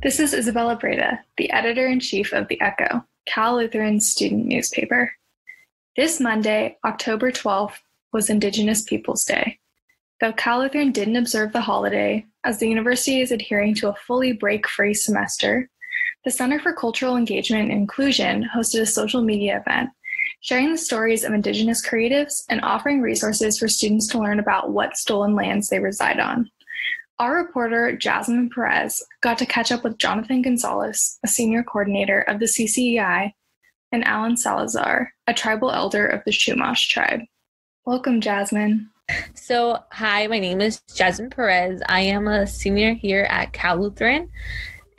This is Isabella Breda, the editor-in-chief of The Echo, Cal Lutheran's student newspaper. This Monday, October 12th, was Indigenous Peoples Day. Though Cal Lutheran didn't observe the holiday, as the university is adhering to a fully break-free semester, the Center for Cultural Engagement and Inclusion hosted a social media event, sharing the stories of Indigenous creatives and offering resources for students to learn about what stolen lands they reside on. Our reporter, Jasmine Perez, got to catch up with Jonathan Gonzalez, a senior coordinator of the CCEI, and Alan Salazar, a tribal elder of the Chumash tribe. Welcome, Jasmine. So, hi, my name is Jasmine Perez. I am a senior here at Cal Lutheran,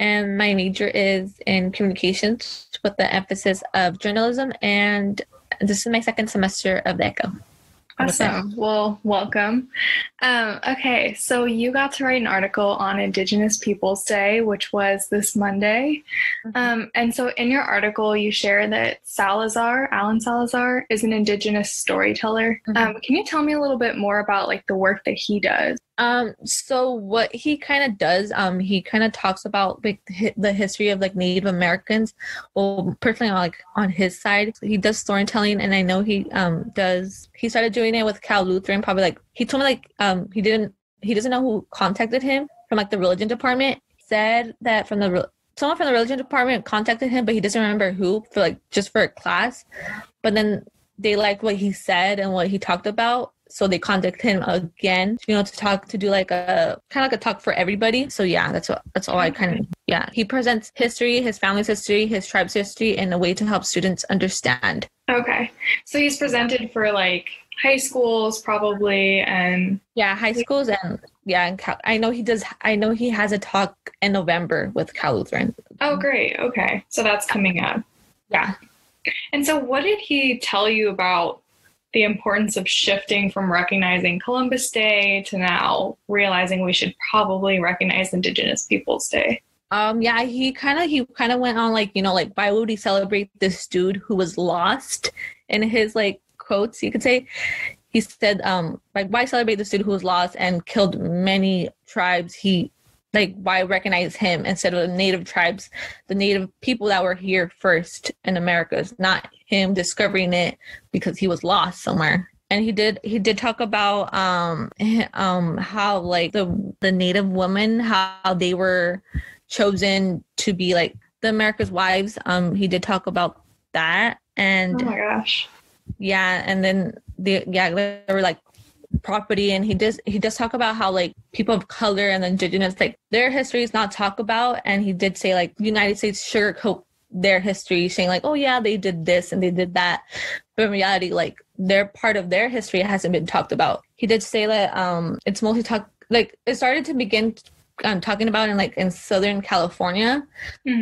and my major is in communications with the emphasis of journalism, and this is my second semester of the Echo. Awesome. Well, welcome. Okay, so you got to write an article on Indigenous Peoples Day, which was this Monday. And so in your article, you share that Alan Salazar, is an Indigenous storyteller. Can you tell me a little bit more about the work that he does? So what he kind of does, he kind of talks about the history of Native Americans. Well, personally, on his side, he does storytelling, and I know he started doing it with Cal Lutheran. Probably he told me he doesn't know who contacted him from the religion department. Said that someone from the religion department contacted him, but he doesn't remember who for just for a class. But then they liked what he said and what he talked about. So they contacted him again, to do a kind of a talk for everybody. So yeah, that's all I kind of, he presents history, his family's history, his tribe's history in a way to help students understand. Okay. So he's presented for high schools probably, and high schools, and I know he does. I know he has a talk in November with Cal Lutheran. Oh, great. Okay. So that's coming up. Yeah. And so what did he tell you about the importance of shifting from recognizing Columbus Day to now realizing we should probably recognize Indigenous Peoples Day? He kind of went on why would we celebrate this dude who was lost? In his quotes, you could say, he said, why celebrate this dude who was lost and killed many tribes? Why recognize him instead of the native tribes, the native people that were here first in Americas, not him discovering it because he was lost somewhere. And he did talk about how the native women, how they were chosen to be the America's wives. He did talk about that. And oh my gosh. Yeah, and then they were property, and he does talk about how people of color and the Indigenous, their history is not talked about. And he did say the United States sugarcoat their history, saying oh yeah, they did this and they did that, but in reality their part of their history hasn't been talked about. He did say that it's mostly it started to begin talking about in Southern California,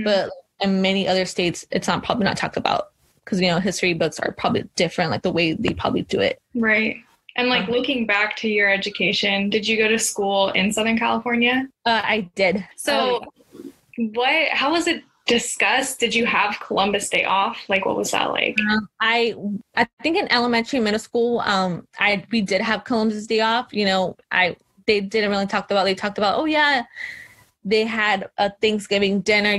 but in many other states it's probably not talked about because history books are probably different, the way they probably do it. Right. And looking back to your education, did you go to school in Southern California? I did. So how was it discussed? Did you have Columbus Day off? What was that like? I think in elementary, middle school, we did have Columbus Day off. They didn't really talk about, they talked about, oh yeah, they had a Thanksgiving dinner,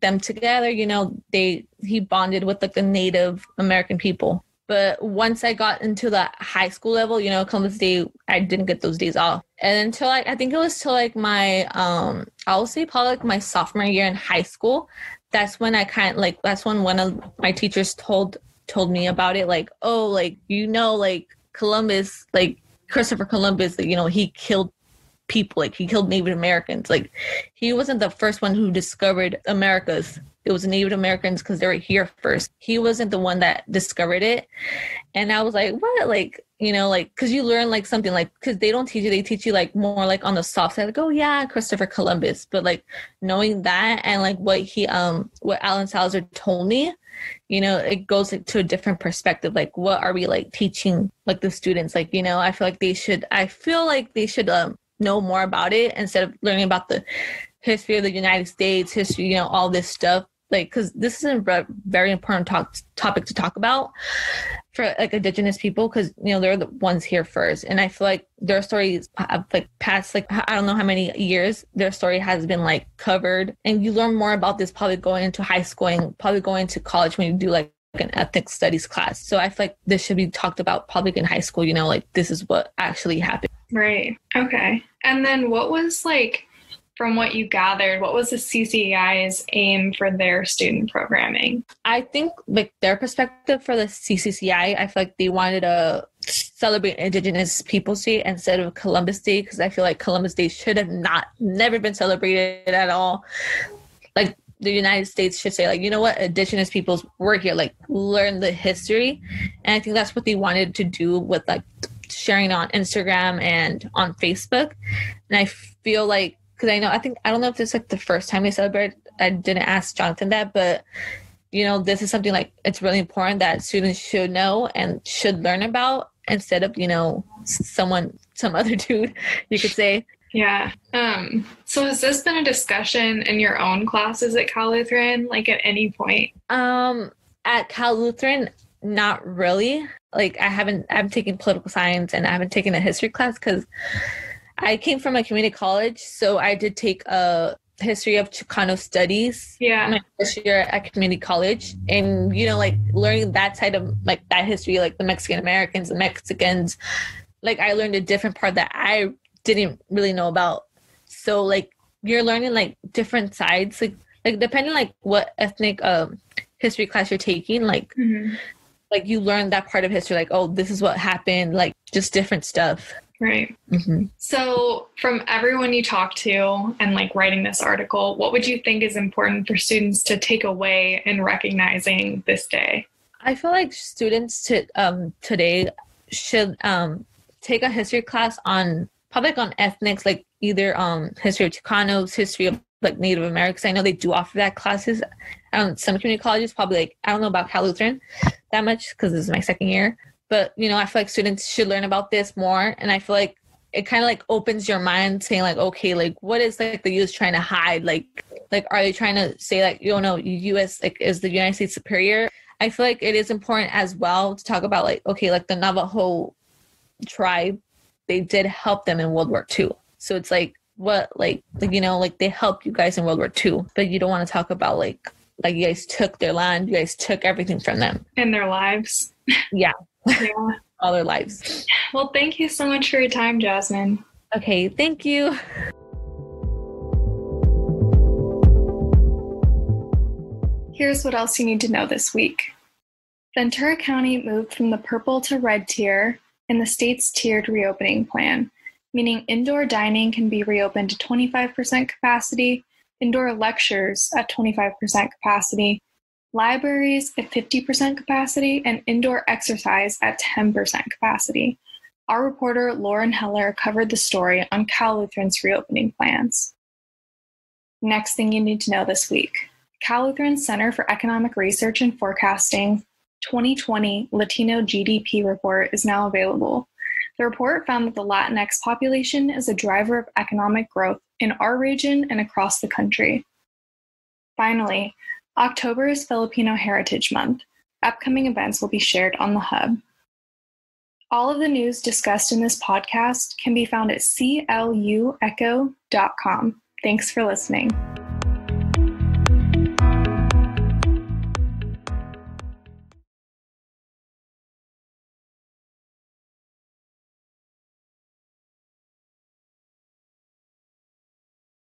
them together, he bonded with the Native American people. But once I got into the high school level, Columbus Day, I didn't get those days off. And until I think it was till my, I'll say probably my sophomore year in high school, that's when I that's when one of my teachers told me about it. Columbus, Christopher Columbus, he killed people, he killed Native Americans. He wasn't the first one who discovered Americas. It was Native Americans because they were here first. He wasn't the one that discovered it. And I was like, what? Because you learn something because they don't teach you, they teach you more on the soft side, oh yeah, Christopher Columbus. But knowing that and what what Alan Salazar told me, it goes to a different perspective. What are we teaching the students? I feel like they should know more about it instead of learning about the history of the United States, history, all this stuff. like, because this is a very important topic to talk about for like Indigenous people, because they're the ones here first, and I feel like their stories have like past like I don't know how many years their story has been like covered, and you learn more about this probably going into high school and probably going to college when you do like an ethnic studies class. So I feel like this should be talked about probably in high school, like this is what actually happened. Right. Okay. And then what was like, from what you gathered, what was the CCCI's aim for their student programming? I think like their perspective for the CCCI, I feel like they wanted to celebrate Indigenous Peoples Day instead of Columbus Day, because I feel like Columbus Day should have never been celebrated at all. Like the United States should say, like, you know what, Indigenous peoples were here, like learn the history. And I think that's what they wanted to do with like sharing on Instagram and on Facebook. And I feel like, because I don't know if this is like the first time they celebrate. I didn't ask Jonathan that, but this is something like it's really important that students should know and should learn about, instead of some other dude, you could say. Yeah. So has this been a discussion in your own classes at Cal Lutheran, like at any point? At Cal Lutheran, not really. Like I'm taking political science and I haven't taken a history class because I came from a community college. So I did take a history of Chicano studies. Yeah. My first year at community college. And, like learning that side of like that history, like the Mexican Americans, the Mexicans, like I learned a different part that I didn't really know about. So like you're learning like different sides, like depending like what ethnic history class you're taking, like like you learn that part of history, like, oh, this is what happened, like just different stuff. Right. Mm-hmm. So from everyone you talk to and like writing this article, what would you think is important for students to take away in recognizing this day? I feel like students today should take a history class on ethnics, like either history of Chicanos, history of like Native Americans. I know they do offer that classes. Some community colleges, probably like, I don't know about Cal Lutheran that much because this is my second year. But, I feel like students should learn about this more. And I feel like it kind of like opens your mind saying like, okay, like what is like the U.S. trying to hide? Like are they trying to say like, U.S. like is the United States superior? I feel like it is important as well to talk about like, okay, like the Navajo tribe, they did help them in World War II. So it's like, what, like they helped you guys in World War II, but you don't want to talk about like you guys took their land, you guys took everything from them. And their lives. Yeah. Yeah. All their lives. Well, thank you so much for your time, Jasmine. Okay, thank you. Here's what else you need to know this week. Ventura County moved from the purple to red tier in the state's tiered reopening plan, meaning indoor dining can be reopened to 25% capacity, indoor lectures at 25% capacity, libraries at 50% capacity, and indoor exercise at 10% capacity. Our reporter Lauren Heller covered the story on Cal Lutheran's reopening plans. Next thing you need to know this week. Cal Lutheran's Center for Economic Research and Forecasting 2020 Latino GDP report is now available. The report found that the Latinx population is a driver of economic growth in our region and across the country. Finally, October is Filipino Heritage Month. Upcoming events will be shared on the Hub. All of the news discussed in this podcast can be found at cluecho.com. Thanks for listening.